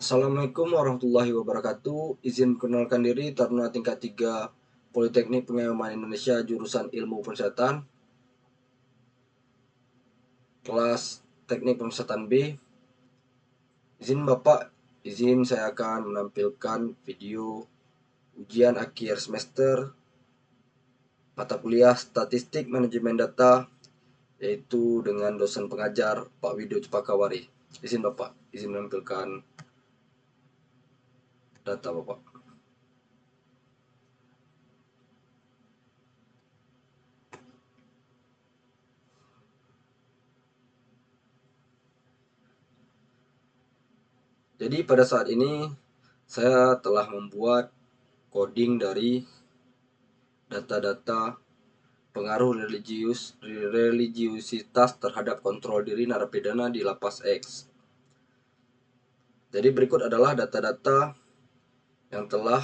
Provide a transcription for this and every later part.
Assalamualaikum warahmatullahi wabarakatuh. Izin perkenalkan diri, Taruna tingkat 3 Politeknik Pengayoman Indonesia, jurusan Ilmu Pencatatan, kelas Teknik Pencatatan B. Izin Bapak, izin saya akan menampilkan video ujian akhir semester mata kuliah Statistik Manajemen Data, yaitu dengan dosen pengajar Pak Widio Cepakawari. Izin Bapak, izin menampilkan data Bapak. Jadi pada saat ini saya telah membuat coding dari data-data pengaruh religiusitas terhadap kontrol diri narapidana di Lapas X. Jadi berikut adalah data-data yang telah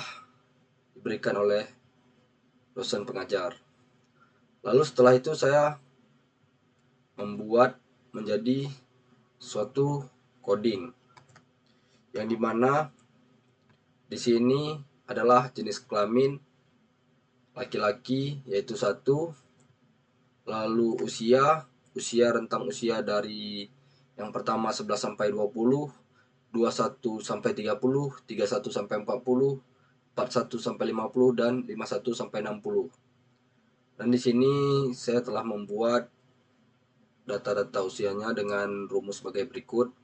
diberikan oleh dosen pengajar. Lalu setelah itu saya membuat menjadi suatu coding yang dimana di sini adalah jenis kelamin laki-laki yaitu 1, lalu usia rentang usia dari yang pertama 11 sampai 20, 21 sampai 30, 31 sampai 40, 41 sampai 50 dan 51 sampai 60. Dan di sini saya telah membuat data-data usianya dengan rumus sebagai berikut.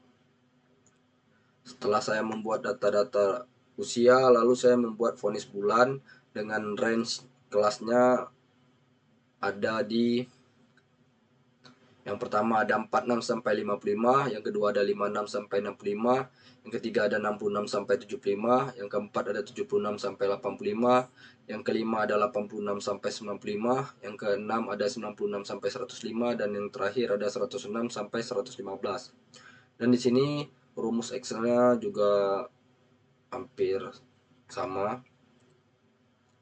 Setelah saya membuat data-data usia, lalu saya membuat vonis bulan dengan range kelasnya ada di yang pertama ada 46 sampai 55, yang kedua ada 56 sampai 65, yang ketiga ada 66 sampai 75, yang keempat ada 76 sampai 85, yang kelima ada 86 sampai 95, yang keenam ada 96 sampai 105 dan yang terakhir ada 106 sampai 115. Dan di sini rumus Excel-nya juga hampir sama.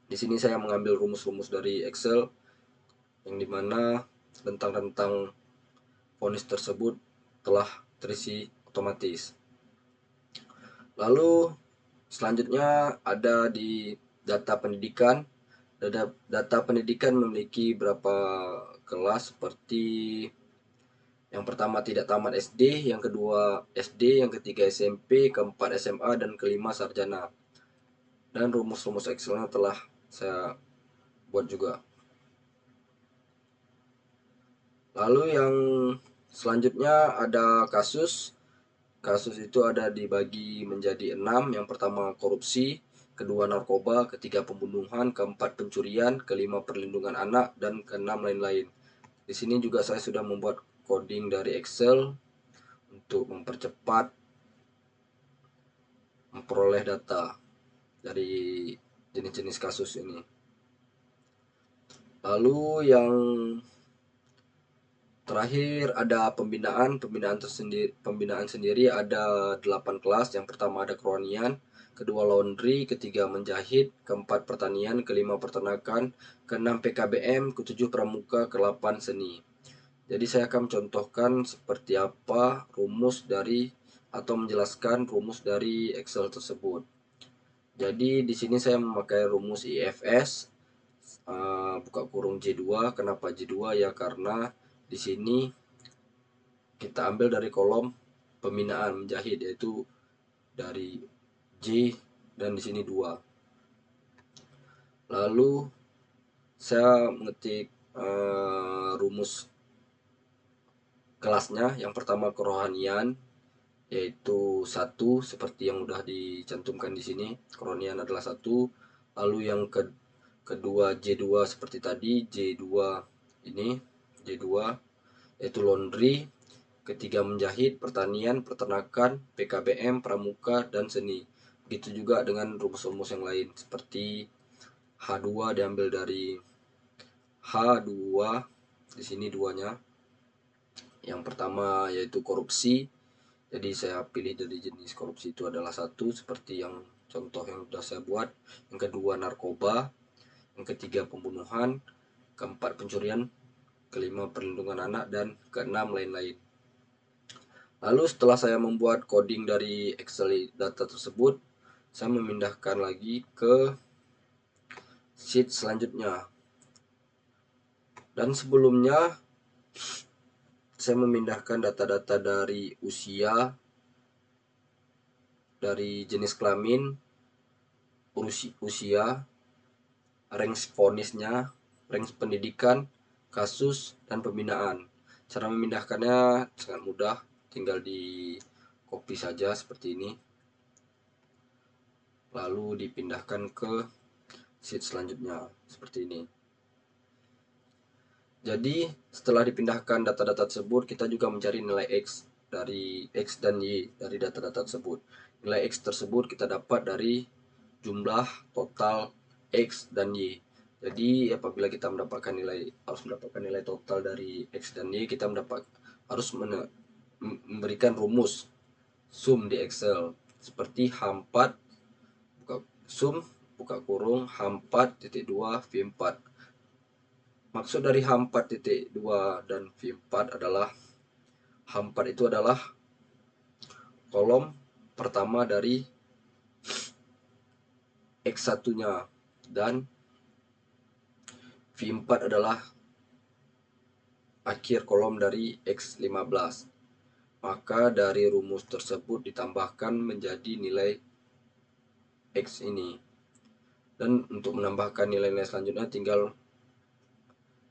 Di sini saya mengambil rumus-rumus dari Excel yang dimana rentang-rentang vonis tersebut telah terisi otomatis. Lalu selanjutnya ada di data pendidikan. Data pendidikan memiliki beberapa kelas seperti yang pertama tidak tamat SD, yang kedua SD, yang ketiga SMP, keempat SMA, dan kelima sarjana. Dan rumus-rumus Excel-nya telah saya buat juga. Lalu yang selanjutnya ada kasus. Kasus itu ada dibagi menjadi 6. Yang pertama korupsi, kedua narkoba, ketiga pembunuhan, keempat pencurian, kelima perlindungan anak, dan keenam lain-lain. Di sini juga saya sudah membuat coding dari Excel untuk mempercepat memperoleh data dari jenis-jenis kasus ini. Lalu yang terakhir ada pembinaan sendiri ada 8 kelas. Yang pertama ada kerohanian, kedua laundry, ketiga menjahit, keempat pertanian, kelima peternakan, keenam PKBM, ketujuh pramuka, ke-8 seni. Jadi saya akan contohkan seperti apa rumus dari atau menjelaskan rumus dari Excel tersebut. Jadi di sini saya memakai rumus IFS buka kurung J2. Kenapa J2? Ya karena di sini kita ambil dari kolom pembinaan menjahit, yaitu dari J dan di sini 2. Lalu saya mengetik rumus kelasnya. Yang pertama kerohanian yaitu 1 seperti yang sudah dicantumkan di sini. Kerohanian adalah 1. Lalu yang kedua J2 seperti tadi, J2 ini J2 yaitu laundry, ketiga menjahit, pertanian, peternakan, PKBM, pramuka, dan seni. Begitu juga dengan rumus-rumus yang lain seperti H2 diambil dari H2, di sini duanya. Yang pertama yaitu korupsi. Jadi saya pilih dari jenis korupsi itu adalah 1 seperti yang contoh yang sudah saya buat. Yang kedua narkoba, yang ketiga pembunuhan, keempat pencurian, kelima perlindungan anak, dan keenam lain-lain. Lalu setelah saya membuat coding dari Excel data tersebut, saya memindahkan lagi ke sheet selanjutnya. Dan sebelumnya saya memindahkan data-data dari usia, dari jenis kelamin, usia, range vonisnya, range pendidikan, kasus, dan pembinaan. Cara memindahkannya sangat mudah, tinggal di copy saja seperti ini, lalu dipindahkan ke sheet selanjutnya seperti ini. Jadi setelah dipindahkan data-data tersebut, kita juga mencari nilai X dari X dan Y dari data-data tersebut. Nilai X tersebut kita dapat dari jumlah total X dan Y. Jadi apabila kita harus mendapatkan nilai total dari X dan Y, kita harus memberikan rumus sum di Excel seperti H4 sum buka kurung H4 titik 2 V4. Maksud dari H4.2 dan V4 adalah H4 itu adalah kolom pertama dari X1-nya dan V4 adalah akhir kolom dari X15. Maka dari rumus tersebut ditambahkan menjadi nilai X ini. Dan untuk menambahkan nilai-nilai selanjutnya tinggal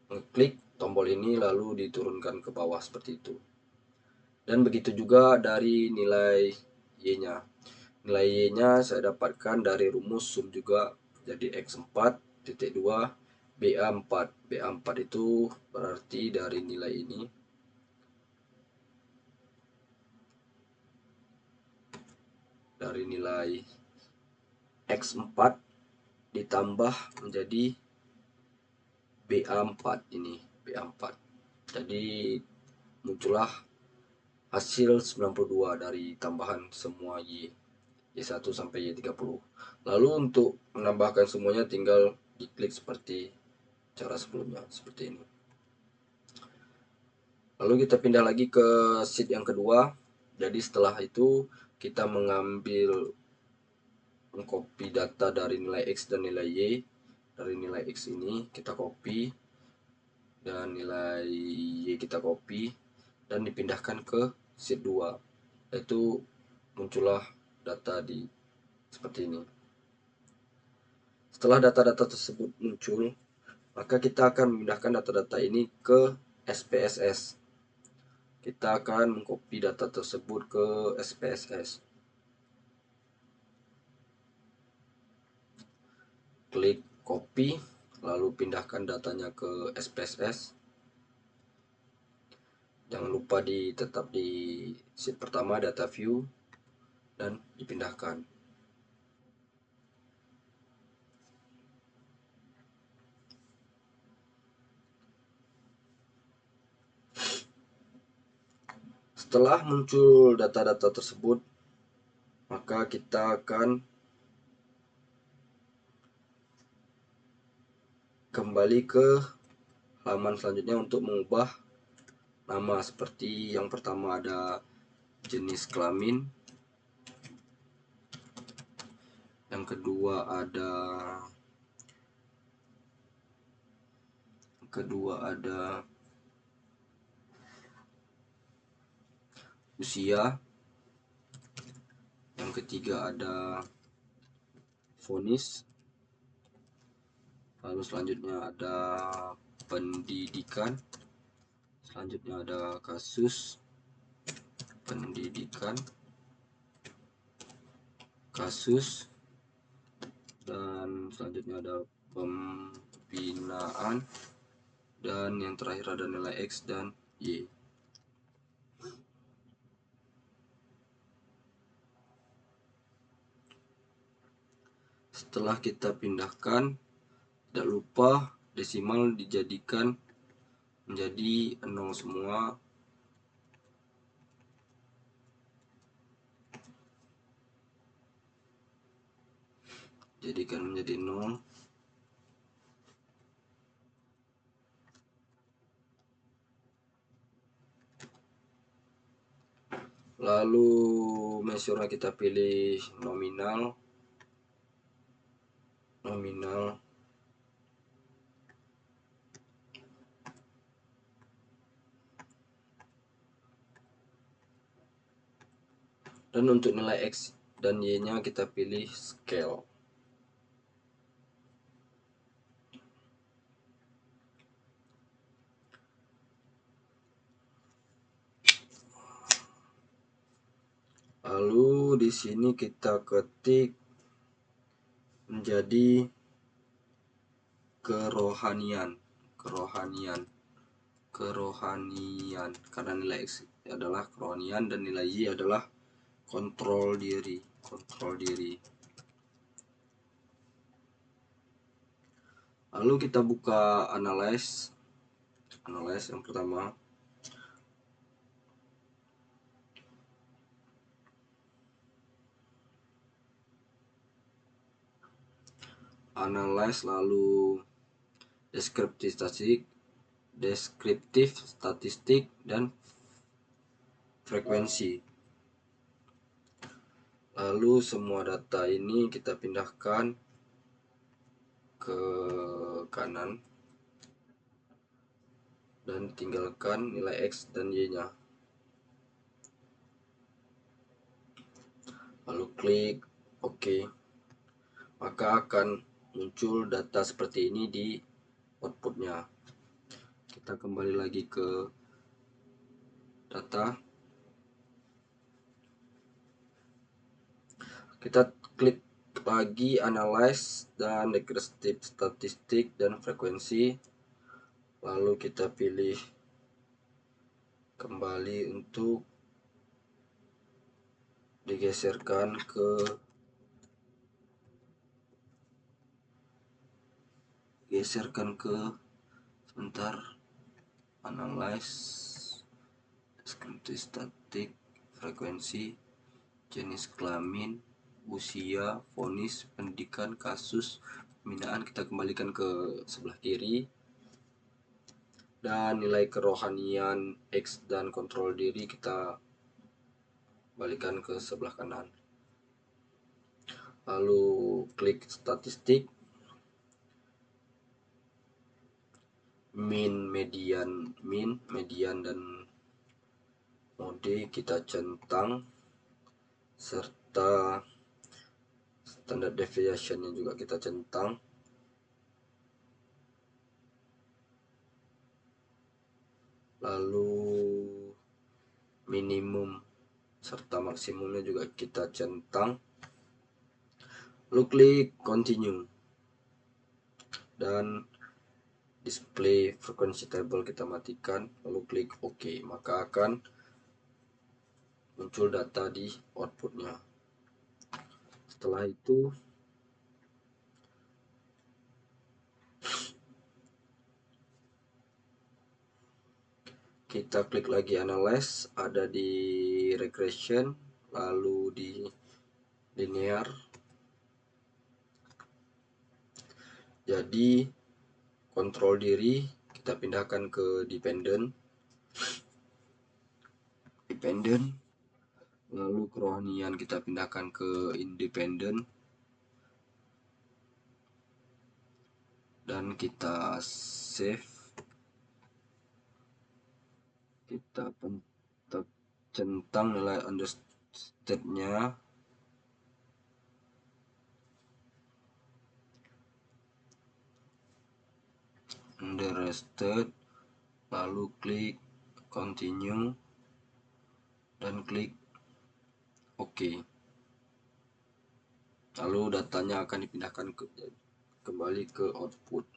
mengklik tombol ini lalu diturunkan ke bawah seperti itu. Dan begitu juga dari nilai Y-nya. Nilai Y-nya saya dapatkan dari rumus sum juga, jadi X4.2 BA4. BA4 itu berarti dari nilai ini. Dari nilai X4 ditambah menjadi BA4 ini, BA4. Jadi muncullah hasil 92 dari tambahan semua Y1 sampai Y30. Lalu untuk menambahkan semuanya tinggal diklik seperti cara sebelumnya, seperti ini. Lalu kita pindah lagi ke sheet yang kedua. Jadi setelah itu kita mengcopy data dari nilai X dan nilai Y. Dari nilai X ini kita copy dan nilai Y kita copy dan dipindahkan ke sheet 2. Yaitu muncullah data di seperti ini. Setelah data-data tersebut muncul, maka kita akan memindahkan data-data ini ke SPSS. Kita akan mengcopy data tersebut ke SPSS. Klik copy, lalu pindahkan datanya ke SPSS. Jangan lupa tetap di sheet pertama data view dan dipindahkan. Setelah muncul data-data tersebut, maka kita akan kembali ke halaman selanjutnya untuk mengubah nama. Seperti yang pertama ada jenis kelamin, yang kedua ada usia, yang ketiga ada vonis, lalu selanjutnya ada pendidikan, selanjutnya ada kasus, pendidikan, kasus, dan selanjutnya ada pembinaan, dan yang terakhir ada nilai X dan Y. Setelah kita pindahkan, tidak lupa desimal dijadikan menjadi 0 semua. Jadikan menjadi 0. Lalu measure kita pilih nominal. Dan untuk nilai X dan Y nya kita pilih scale. Lalu di sini kita ketik menjadi kerohanian karena nilai X adalah kerohanian dan nilai Y adalah kontrol diri. Lalu kita buka analyze yang pertama. Analyze, lalu deskriptif statistik dan frekuensi. Lalu semua data ini kita pindahkan ke kanan dan tinggalkan nilai X dan Y nya. Lalu klik OK. Maka akan muncul data seperti ini di outputnya. Kita kembali lagi ke data. Kita klik lagi analyze dan deskriptif statistik dan frekuensi. Lalu kita pilih kembali untuk digeserkan ke sebentar, analyze, deskriptif statistik, frekuensi, jenis kelamin, usia, vonis, pendidikan, kasus pembinaan kita kembalikan ke sebelah kiri, dan nilai kerohanian X dan kontrol diri kita balikan ke sebelah kanan. Lalu klik statistik, min, median dan mode kita centang, serta standard deviation yang juga kita centang. Lalu minimum serta maksimumnya juga kita centang. Lalu klik continue dan display frequency table kita matikan, lalu klik OK, maka akan muncul data di outputnya. Setelah itu kita klik lagi analyze, ada di regression, lalu di linear. Jadi kontrol diri kita pindahkan ke dependent, lalu kerohanian kita pindahkan ke independent, dan kita save. Kita centang nilai understated-nya, lalu klik continue dan klik OK. Lalu datanya akan dipindahkan kembali ke output.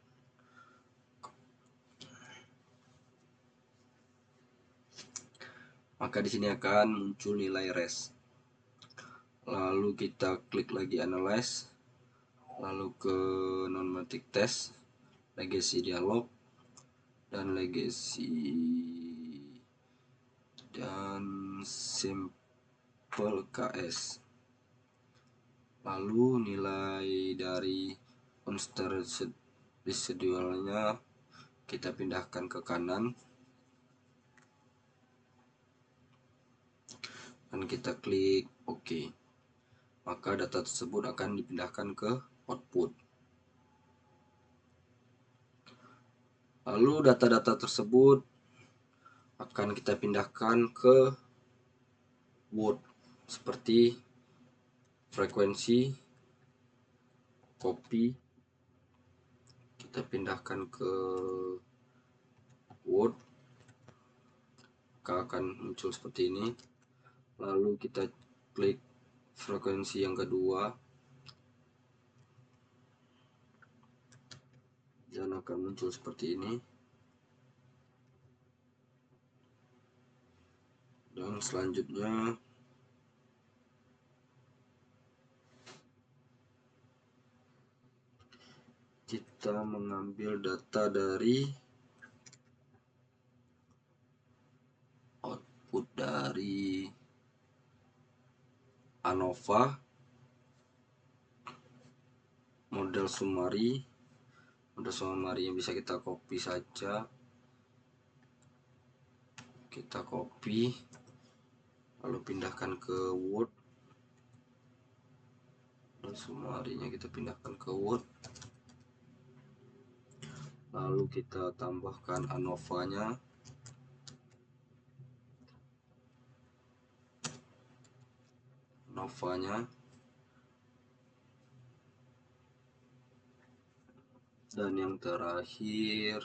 Maka di sini akan muncul nilai res. Lalu kita klik lagi analyze, lalu ke non-matic test, legacy dialog, dan legacy dan simple KS. Lalu nilai dari constraint residualnya kita pindahkan ke kanan. dan kita klik OK. Maka data tersebut akan dipindahkan ke output. Lalu data-data tersebut akan kita pindahkan ke Word seperti frekuensi, copy, kita pindahkan ke Word, maka akan muncul seperti ini. Lalu kita klik frekuensi yang kedua dan akan muncul seperti ini. Dan selanjutnya kita mengambil data dari output dari ANOVA, model summary yang bisa kita copy saja. Kita copy lalu pindahkan ke Word, dan summary-nya kita pindahkan ke Word. Lalu kita tambahkan ANOVA-nya. Dan yang terakhir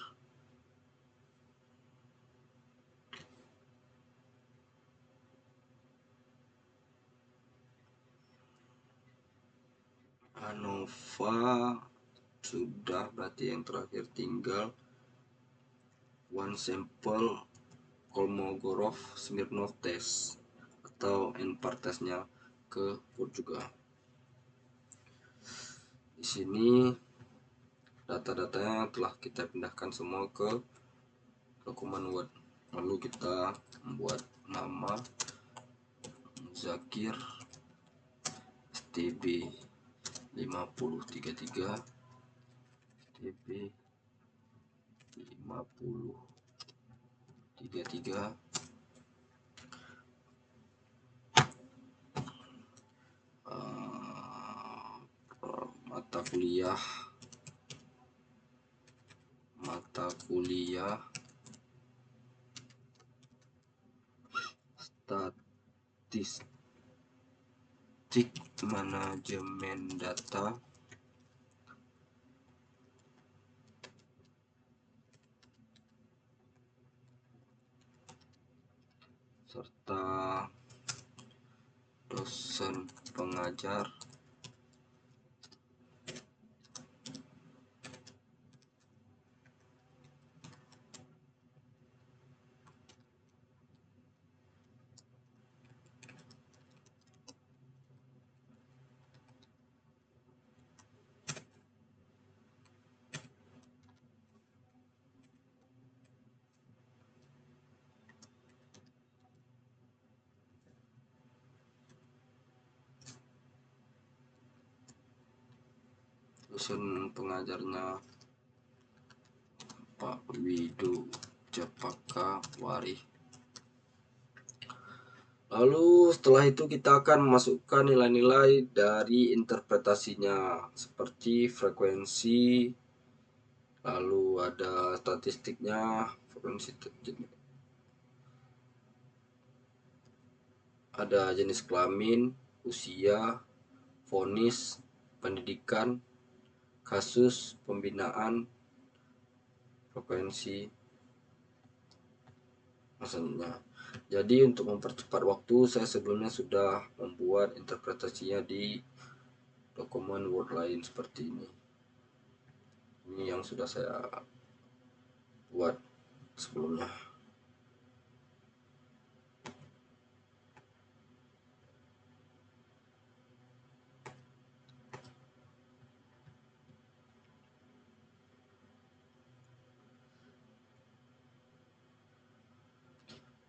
ANOVA sudah, berarti yang terakhir tinggal one sample Kolmogorov-Smirnov test atau NPAR testnya ke Word juga. Di sini data-datanya telah kita pindahkan semua ke dokumen Word. Lalu kita membuat nama Zakir STB 5033, STB 5033, mata kuliah statistik manajemen data serta dosen pengajar dosen pengajarnya Pak Widu Cepaka Warih. Lalu setelah itu kita akan memasukkan nilai-nilai dari interpretasinya seperti frekuensi, lalu ada statistiknya, ada jenis kelamin, usia, vonis, pendidikan, kasus, pembinaan, frekuensi, maksudnya. Jadi untuk mempercepat waktu, saya sebelumnya sudah membuat interpretasinya di dokumen Word lain seperti ini. Ini yang sudah saya buat sebelumnya.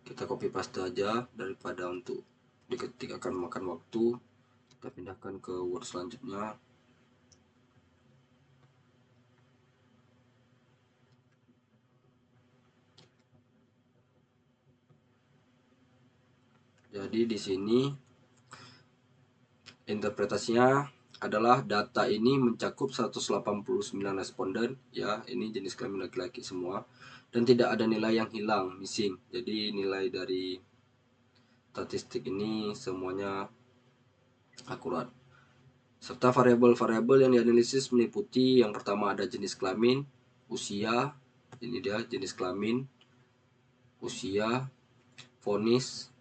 Kita copy paste aja daripada untuk diketik akan memakan waktu. Kita pindahkan ke Word selanjutnya. Jadi di sini interpretasinya adalah data ini mencakup 189 responden, ya, ini jenis kelamin laki-laki semua, dan tidak ada nilai yang hilang, missing. Jadi nilai dari statistik ini semuanya akurat. Serta variabel-variabel yang dianalisis meliputi yang pertama ada jenis kelamin, usia, ini dia jenis kelamin, usia, vonis,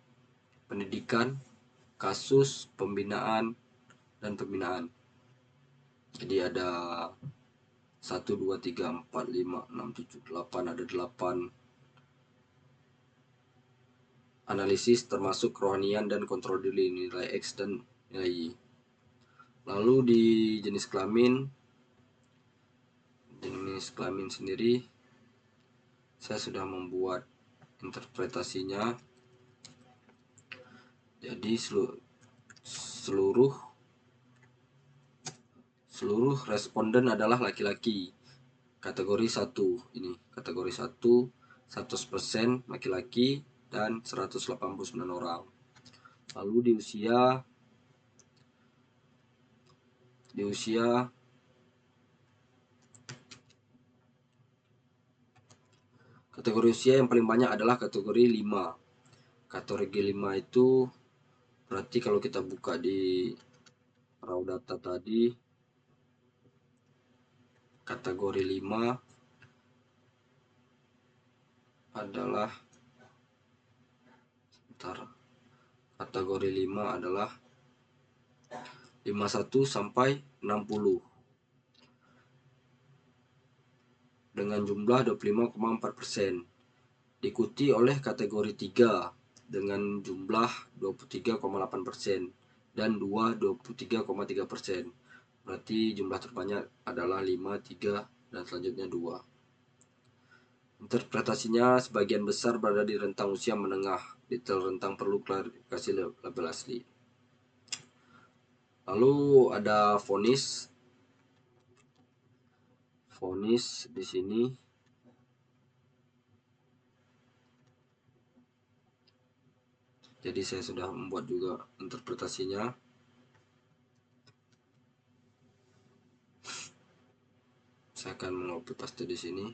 pendidikan, kasus, pembinaan, dan pembinaan. Jadi ada 1, 2, 3, 4, 5, 6, 7, 8, ada 8 analisis termasuk kerohanian dan kontrol diri, nilai X dan nilai Y. Lalu di jenis kelamin sendiri saya sudah membuat interpretasinya. Jadi seluruh responden adalah laki-laki. Kategori 1 ini, kategori 1 100% laki-laki dan 189 orang. Lalu di usia kategori usia yang paling banyak adalah kategori 5. Kategori 5 itu berarti kalau kita buka di raw data tadi, kategori 5 adalah kategori 5 adalah 51 sampai 60 dengan jumlah 25,4%. Diikuti oleh kategori 3 dengan jumlah 23,8% dan 2 23,3%. Berarti jumlah terbanyak adalah 5, 3 dan selanjutnya 2. Interpretasinya sebagian besar berada di rentang usia menengah. Detail rentang perlu klarifikasi label asli. Lalu ada vonis. Vonis di sini jadi saya sudah membuat juga interpretasinya. Saya akan mengcopy paste di sini.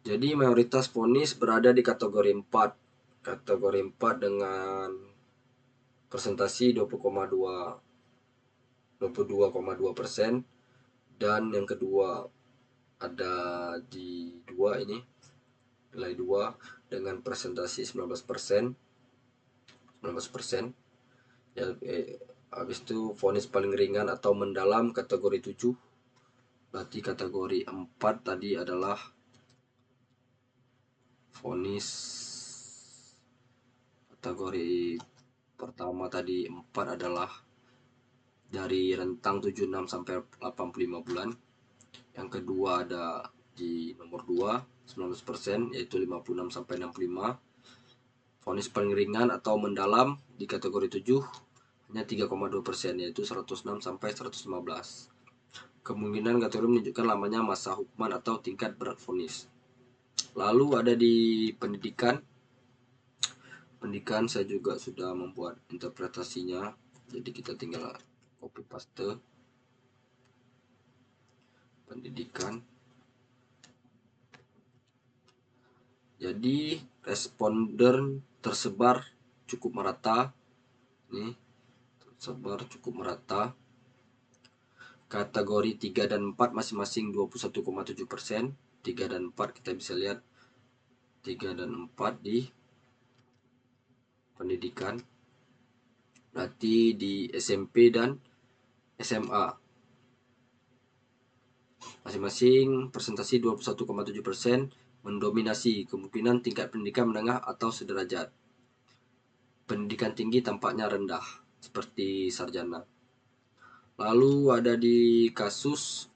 Jadi mayoritas vonis berada di kategori 4. Kategori 4 dengan presentasi 22,2%, dan yang kedua ada di 2 ini, nilai 2 dengan presentasi 19%. Ya, habis itu vonis paling ringan atau mendalam kategori 7. Berarti kategori 4 tadi adalah vonis kategori pertama tadi 4 adalah dari rentang 76 sampai 85 bulan. Yang kedua ada di nomor 2 19%, yaitu 56 sampai 65. Vonis paling ringan atau mendalam di kategori 7 hanya 3,2%, yaitu 106 sampai 115. Kemungkinan kategori menunjukkan lamanya masa hukuman atau tingkat berat vonis. Lalu ada di pendidikan. Pendidikan saya juga sudah membuat interpretasinya. Jadi kita tinggal copy paste. Pendidikan. Jadi responden tersebar cukup merata. Ini tersebar cukup merata. Kategori 3 dan 4 masing-masing 21,7%. 3 dan 4 kita bisa lihat 3 dan 4 di pendidikan. Berarti di SMP dan SMA masing-masing presentasi 21,7% mendominasi, kemungkinan tingkat pendidikan menengah atau sederajat. Pendidikan tinggi tampaknya rendah seperti sarjana. Lalu ada di kasus.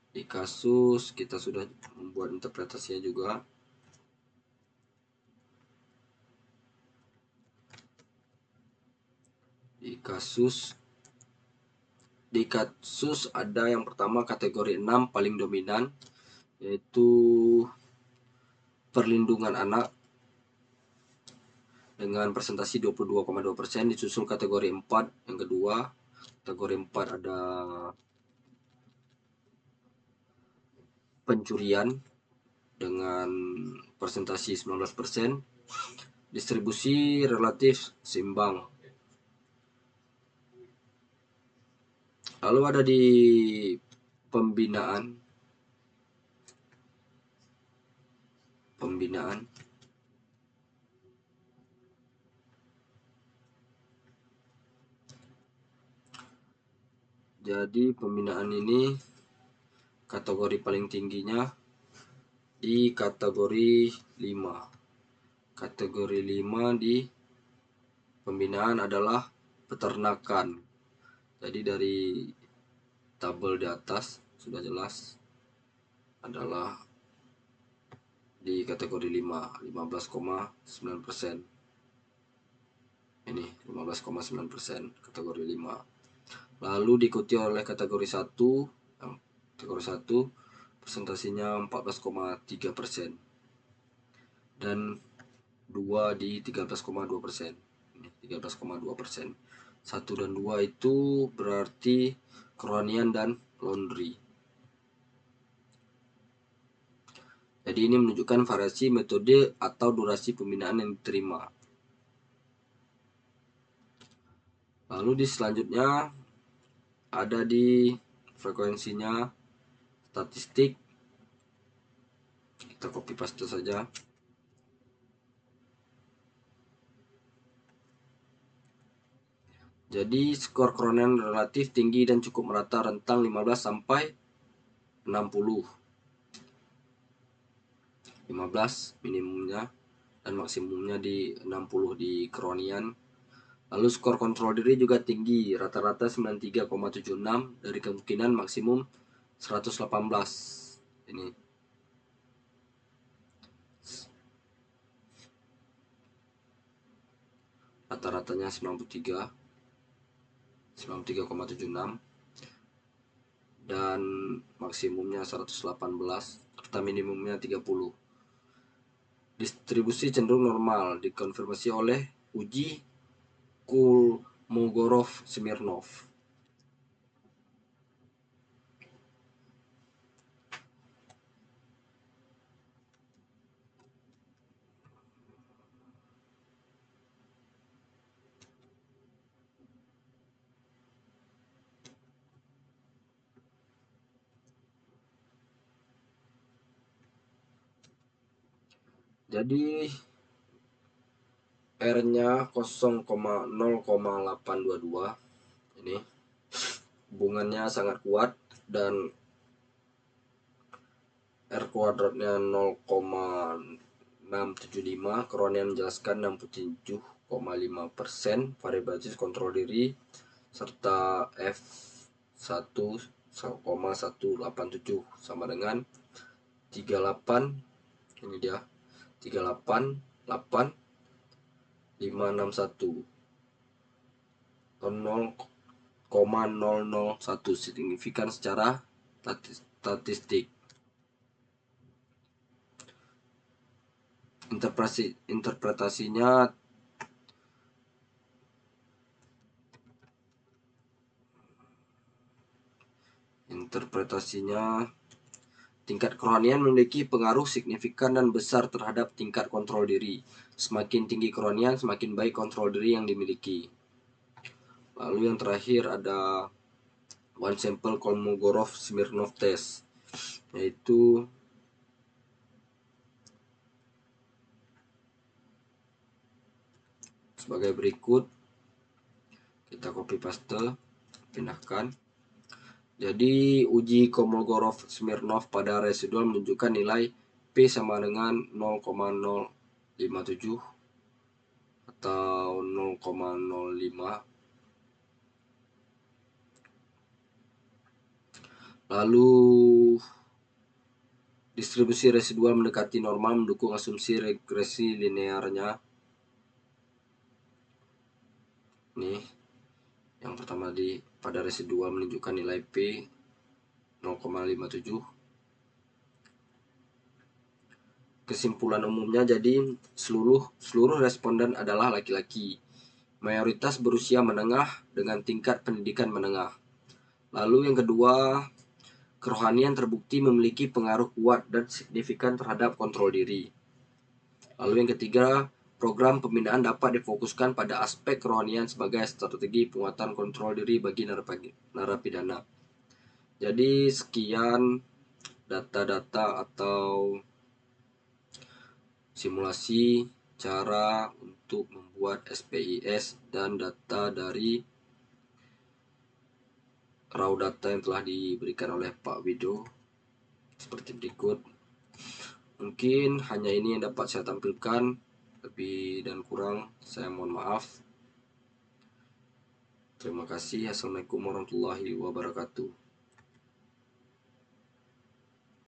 Di kasus kita sudah membuat interpretasinya juga. Di kasus ada yang pertama kategori 6 paling dominan, yaitu perlindungan anak. dengan presentasi 22,2%, disusul kategori 4 yang kedua. Kategori 4 ada pencurian dengan presentasi 19%. Distribusi relatif seimbang. Lalu ada di pembinaan. Jadi pembinaan ini kategori paling tingginya di kategori 5. Kategori 5 di pembinaan adalah peternakan. Jadi dari tabel di atas sudah jelas adalah di kategori 5, 15,9%. Ini 15,9% kategori 5. Lalu diikuti oleh kategori 1. Kategori 1 presentasinya 14,3%. Dan 2 di 13,2%. Ini 13,2%. 1 dan 2 itu berarti kerohanian dan laundry. Jadi ini menunjukkan variasi metode atau durasi pembinaan yang diterima. Lalu di selanjutnya ada di frekuensinya statistik. Kita copy paste saja. Jadi skor kerohanian relatif tinggi dan cukup merata rentang 15 sampai 60. 15 minimumnya dan maksimumnya di 60 di kerohanian. Lalu skor kontrol diri juga tinggi, rata-rata 93,76 dari kemungkinan maksimum 118. Ini rata-ratanya 93,76 dan maksimumnya 118 serta minimumnya 30. Distribusi cenderung normal, dikonfirmasi oleh uji Kolmogorov-Smirnov. Jadi R-nya 0,822. Ini hubungannya sangat kuat dan R kuadratnya 0,675. Kerohanian menjelaskan 67,5%. Variabilitas kontrol diri serta F1,187 sama dengan 38. Ini dia 388 561 0,001 signifikan secara statistik. Interpretasinya tingkat kerohanian memiliki pengaruh signifikan dan besar terhadap tingkat kontrol diri. Semakin tinggi kerohanian, semakin baik kontrol diri yang dimiliki. Lalu yang terakhir ada one sample Kolmogorov-Smirnov test, yaitu sebagai berikut. Kita copy paste, pindahkan. Jadi uji Kolmogorov-Smirnov pada residual menunjukkan nilai P sama dengan 0,057 atau 0,05. Lalu distribusi residual mendekati normal mendukung asumsi regresi linearnya. Nih, yang pertama pada residual menunjukkan nilai P 0,57. kesimpulan umumnya, jadi seluruh responden adalah laki-laki. Mayoritas berusia menengah dengan tingkat pendidikan menengah. Lalu yang kedua, kerohanian terbukti memiliki pengaruh kuat dan signifikan terhadap kontrol diri. Lalu yang ketiga, program pembinaan dapat difokuskan pada aspek kerohanian sebagai strategi penguatan kontrol diri bagi narapidana. Jadi sekian data-data atau simulasi cara untuk membuat SPIS dan data dari raw data yang telah diberikan oleh Pak Wido seperti berikut. Mungkin hanya ini yang dapat saya tampilkan, lebih dan kurang saya mohon maaf. Terima kasih. Assalamualaikum warahmatullahi wabarakatuh.